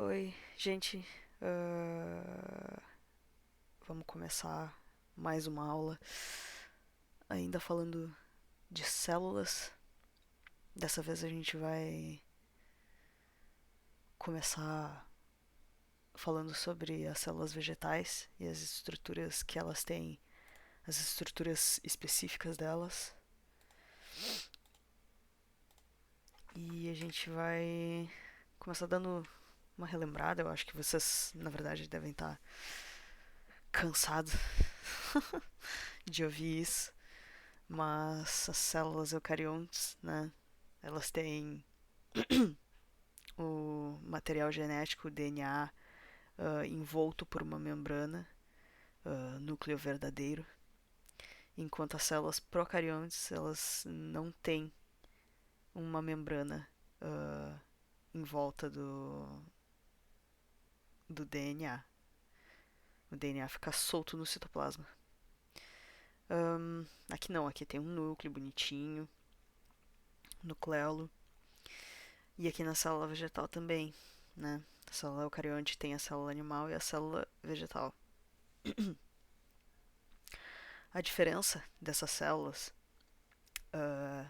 Oi, gente. ah, Vamos começar mais uma aula. Ainda falando de células. Dessa vez a gente vai começar falando sobre as células vegetais e as estruturas que elas têm, as estruturas específicas delas. E a gente vai começar dando uma relembrada. Eu acho que vocês, na verdade, devem estar cansados de ouvir isso. Mas as células eucariontes, né, elas têm o material genético, o DNA, envolto por uma membrana, núcleo verdadeiro, enquanto as células procariontes, elas não têm uma membrana em volta do DNA. O DNA fica solto no citoplasma. Aqui não, aqui tem um núcleo bonitinho, nucleolo. E aqui na célula vegetal também, né? A célula eucarionte tem a célula animal e a célula vegetal. A diferença dessas células, uh,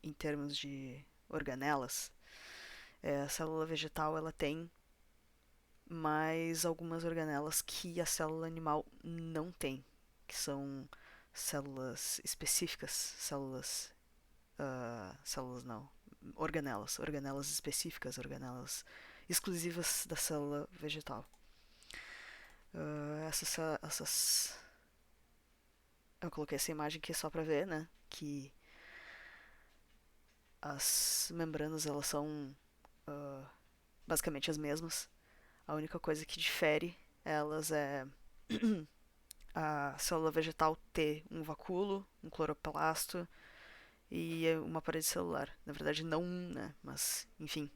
em termos de organelas, é a célula vegetal ela tem mais algumas organelas que a célula animal não tem, que são células específicas, células não, organelas específicas, organelas exclusivas da célula vegetal. Essas eu coloquei essa imagem aqui só pra ver, né, que as membranas elas são uh, basicamente as mesmas. A única coisa que difere elas é a célula vegetal ter um vacúolo, um cloroplasto e uma parede celular. Na verdade, não um, né? Mas, enfim.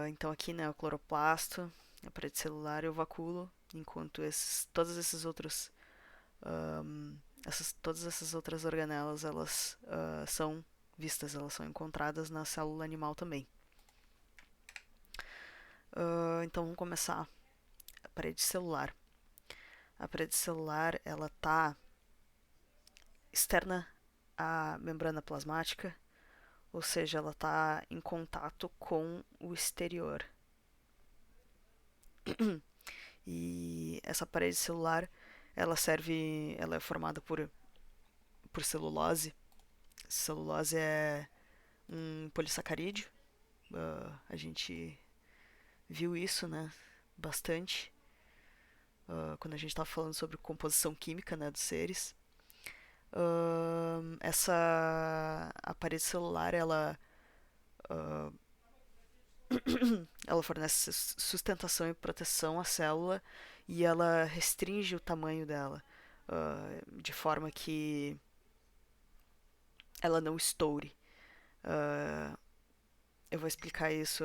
Então, aqui, né, o cloroplasto, a parede celular e o vacúolo, enquanto todos esses outros. Todas essas outras organelas, elas são vistas, elas são encontradas na célula animal também. Então, vamos começar. A parede celular. A parede celular ela está externa à membrana plasmática, ou seja, ela está em contato com o exterior. E essa parede celular ela é formada por celulose. Celulose é um polissacarídeo. A gente viu isso, né, bastante quando a gente estava falando sobre composição química, né, dos seres. A parede celular uh, ela fornece sustentação e proteção à célula e ela restringe o tamanho dela de forma que ela não estoure. Uh, eu vou explicar isso,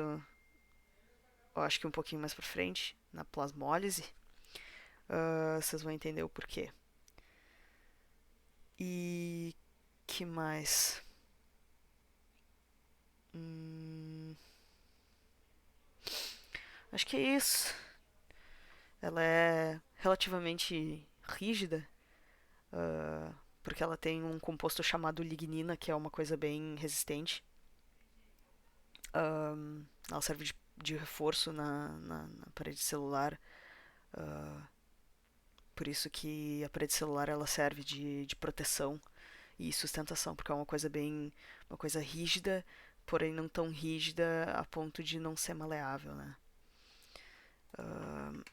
eu acho que um pouquinho mais pra frente, na plasmólise. Vocês vão entender o porquê. E que mais? Acho que é isso. Ela é relativamente rígida, porque ela tem um composto chamado lignina, que é uma coisa bem resistente. Ela serve de reforço na parede celular. Uh, por isso que a parede celular ela serve de proteção e sustentação, porque é uma coisa rígida, porém não tão rígida a ponto de não ser maleável, né? Uh,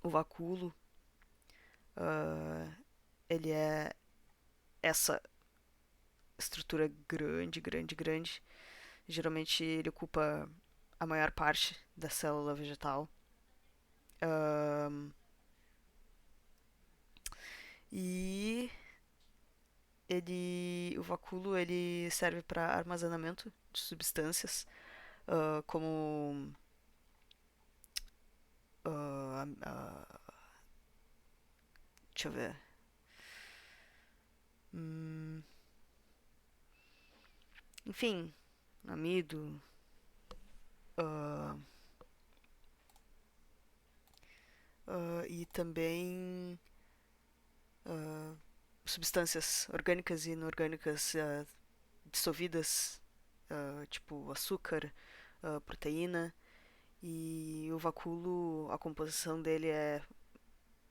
o vacúolo, ele é essa estrutura grande, grande, grande. Geralmente ele ocupa a maior parte da célula vegetal. Um, e o vacúolo ele serve para armazenamento de substâncias, como deixa eu ver. Enfim, amido, ah, e também ah, substâncias orgânicas e inorgânicas dissolvidas, tipo açúcar, proteína. E o vacúolo, a composição dele é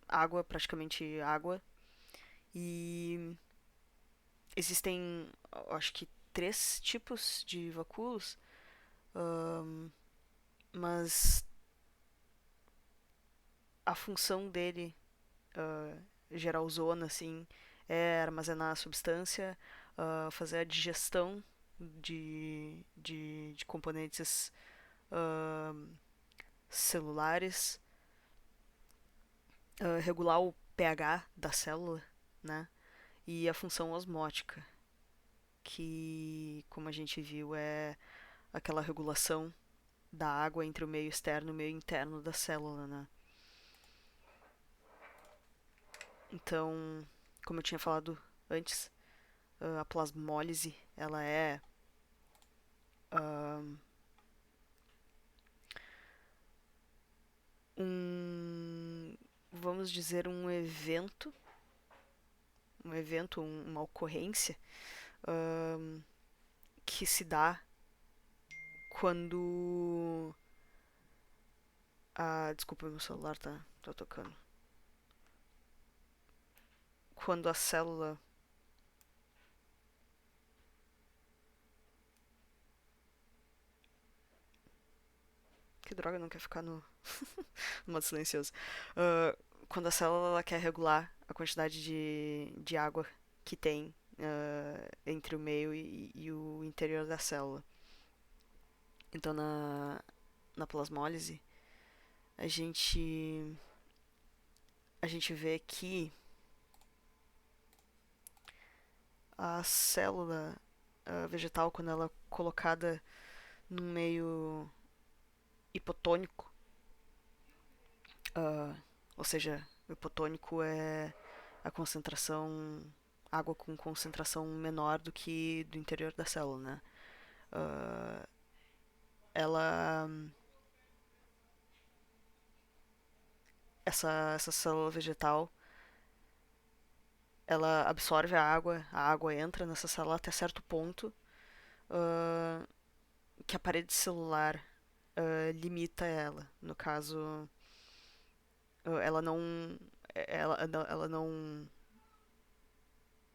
água, praticamente água. E existem, acho que, três tipos de vacúolos, mas a função dele, geralzona, assim, é armazenar a substância, fazer a digestão de componentes celulares, regular o pH da célula, né? E a função osmótica, que, como a gente viu, é aquela regulação da água entre o meio externo e o meio interno da célula, né? Então, como eu tinha falado antes, a plasmólise, ela é um, vamos dizer, uma ocorrência que se dá quando desculpa, meu celular tá tocando. Quando a célula. Que droga, não quer ficar no modo silencioso. Quando a célula ela quer regular a quantidade de água que tem entre o meio e o interior da célula. Então, na plasmólise, a gente, a gente vê que a célula vegetal, quando ela é colocada num meio hipotônico, ou seja, o hipotônico é a concentração, água com concentração menor do que do interior da célula, né? Uh, ela, essa célula vegetal, ela absorve a água entra nessa célula até certo ponto, uh, que a parede celular limita ela. No caso, ela não, ela não,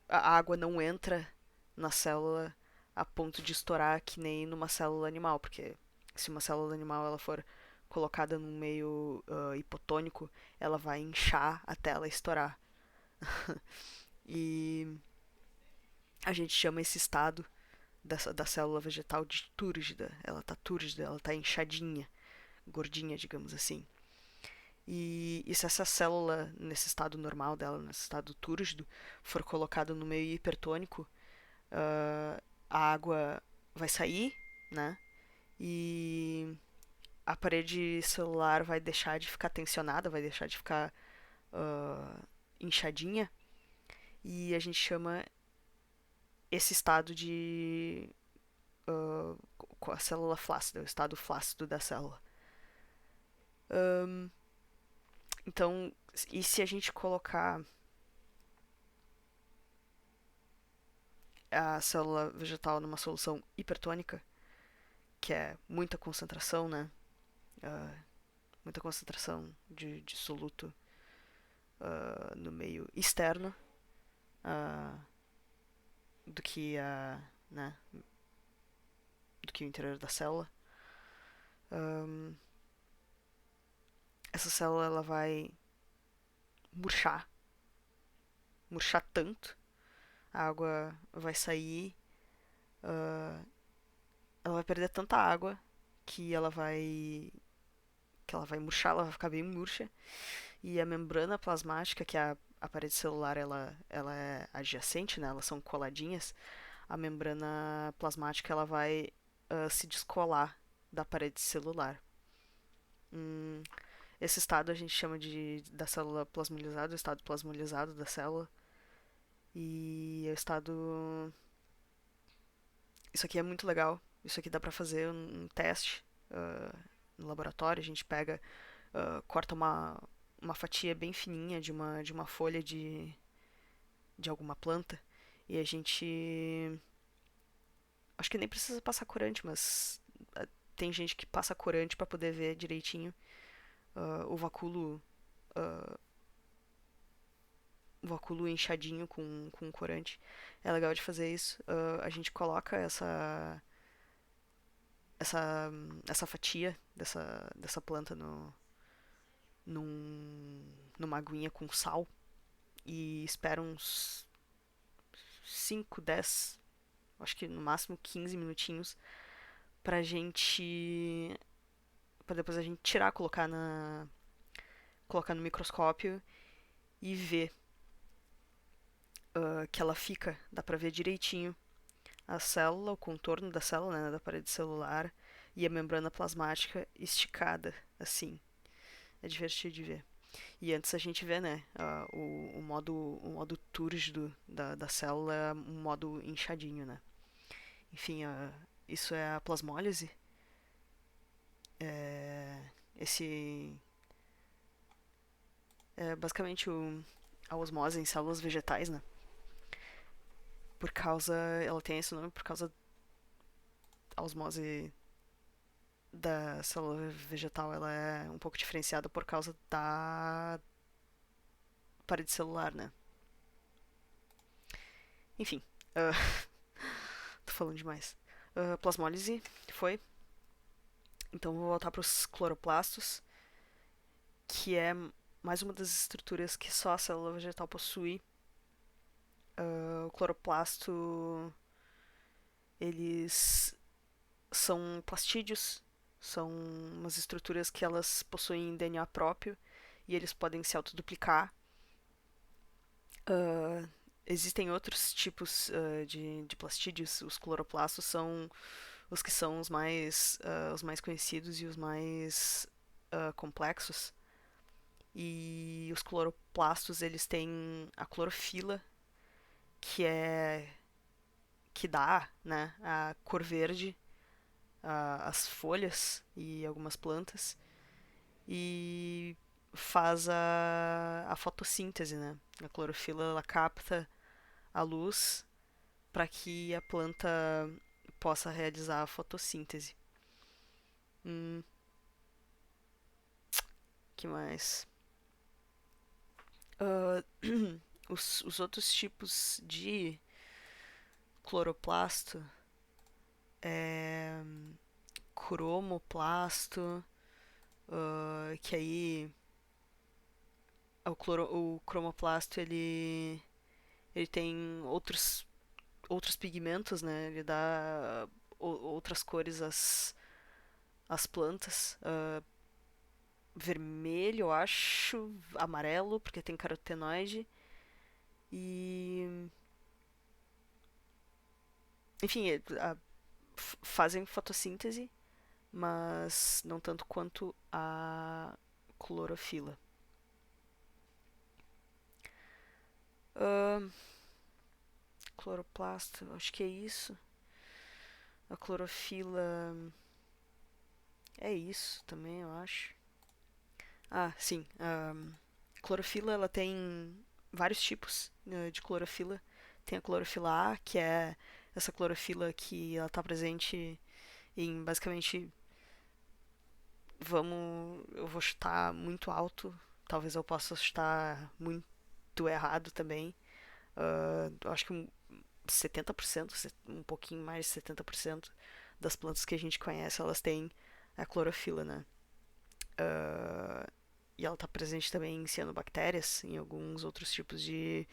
a água não entra na célula a ponto de estourar que nem numa célula animal, porque se uma célula animal ela for colocada num meio hipotônico, ela vai inchar até ela estourar. E a gente chama esse estado da célula vegetal de túrgida. Ela tá túrgida, ela tá inchadinha, gordinha, digamos assim. E se essa célula, nesse estado normal dela, nesse estado túrgido, for colocada no meio hipertônico, a água vai sair, né? E a parede celular vai deixar de ficar tensionada, vai deixar de ficar inchadinha. E a gente chama esse estado de com a célula flácida, o estado flácido da célula. Então, e se a gente colocar a célula vegetal numa solução hipertônica, que é muita concentração, né? Muita concentração de soluto no meio externo do que né, do que o interior da célula. Essa célula ela vai murchar, murchar tanto, a água vai sair, ela vai perder tanta água que ela vai murchar, ela vai ficar bem murcha. E a membrana plasmática, que é a parede celular, ela é adjacente, né? Elas são coladinhas. A membrana plasmática ela vai se descolar da parede celular. Esse estado a gente chama da célula plasmolizada, o estado plasmolizado da célula. E o estado. Isso aqui é muito legal, Isso aqui dá pra fazer um teste no laboratório. A gente pega, corta uma fatia bem fininha de uma folha de alguma planta e a gente. Acho que nem precisa passar corante, mas tem gente que passa corante para poder ver direitinho o vacúolo, uh, o vacúolo inchadinho com corante. É legal de fazer isso. A gente coloca essa, essa fatia dessa planta numa aguinha com sal e espera uns 5 10 acho que no máximo 15 minutinhos pra gente. Pra depois a gente tirar, colocar no microscópio e ver que ela fica. Dá pra ver direitinho a célula, o contorno da célula, né, da parede celular e a membrana plasmática esticada, assim. É divertido de ver. E antes a gente vê, né, o modo túrgido da célula é um modo inchadinho, né. Enfim, isso é a plasmólise. É, esse é basicamente a osmose em células vegetais, né? Por causa. Ela tem esse nome por causa da osmose da célula vegetal. Ela é um pouco diferenciada por causa da parede celular, né? Enfim, uh, tô falando demais. Plasmólise foi. Então vou voltar para os cloroplastos, que é mais uma das estruturas que só a célula vegetal possui. O cloroplasto, eles são plastídeos, são umas estruturas que elas possuem DNA próprio e eles podem se autoduplicar. Uh, Existem outros tipos de plastídeos. Os cloroplastos são os que são os mais conhecidos e os mais complexos. E os cloroplastos, eles têm a clorofila, que é que dá, né, a cor verde as folhas e algumas plantas e faz a fotossíntese, né? A clorofila ela capta a luz para que a planta possa realizar a fotossíntese. Que mais? Uh, os outros tipos de cloroplasto é cromoplasto, que aí o cromoplasto ele tem outros pigmentos, né? Ele dá outras cores às plantas. Vermelho, eu acho, amarelo, porque tem carotenoide. E. Enfim, fazem fotossíntese, mas não tanto quanto a clorofila. Uh, Cloroplasto, acho que é isso. A clorofila é isso também, eu acho. Ah, sim. Clorofila, ela tem vários tipos de clorofila. Tem a clorofila A, que é essa clorofila que ela está presente em basicamente, eu vou chutar muito alto, talvez eu possa chutar muito errado também. Eu acho que 70%, um pouquinho mais de 70% das plantas que a gente conhece, elas têm a clorofila, né? E ela está presente também em cianobactérias, em alguns outros tipos de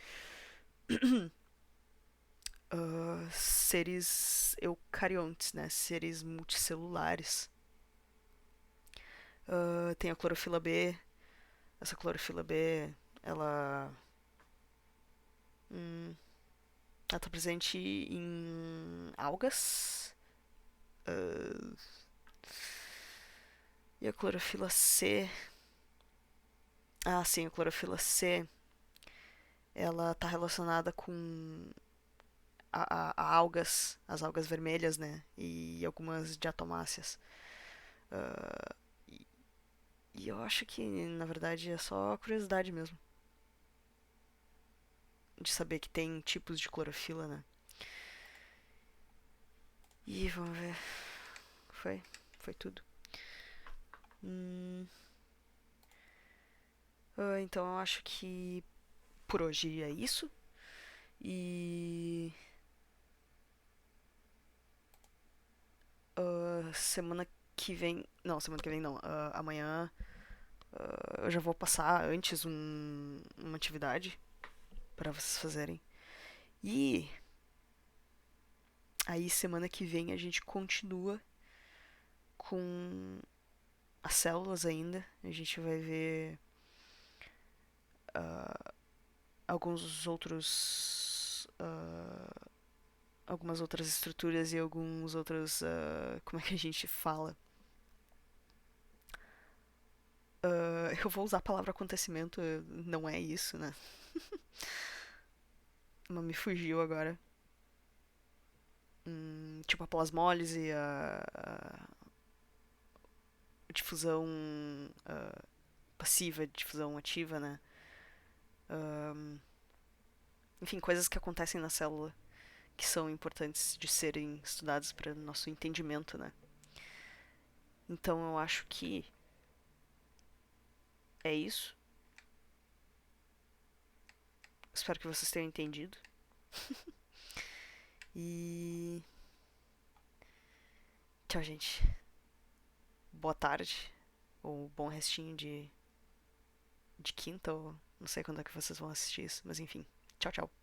seres eucariontes, né? Seres multicelulares. Tem a clorofila B. Essa clorofila B, ela ela está presente em algas. E a clorofila C. Ah, sim, a clorofila C. Ela está relacionada com a algas, as algas vermelhas, né? e algumas diatomáceas. Ah, e, e eu acho que, na verdade, é só curiosidade mesmo. De saber que tem tipos de clorofila, né? E vamos ver. Foi. Foi tudo. Hum, então eu acho que por hoje é isso. E semana que vem. Não, semana que vem não. Amanhã eu já vou passar antes uma atividade para vocês fazerem. E aí semana que vem a gente continua com as células ainda. A gente vai ver alguns outros. Algumas outras estruturas e alguns outros. Como é que a gente fala? Eu vou usar a palavra acontecimento, não é isso, né? Mas me fugiu agora. Tipo a plasmólise, a difusão passiva, difusão ativa, né? Enfim, coisas que acontecem na célula que são importantes de serem estudadas para nosso entendimento, né? Então eu acho que é isso. Espero que vocês tenham entendido. E tchau, gente. Boa tarde. Ou bom restinho de quinta, ou não sei quando é que vocês vão assistir isso, mas enfim. Tchau, tchau.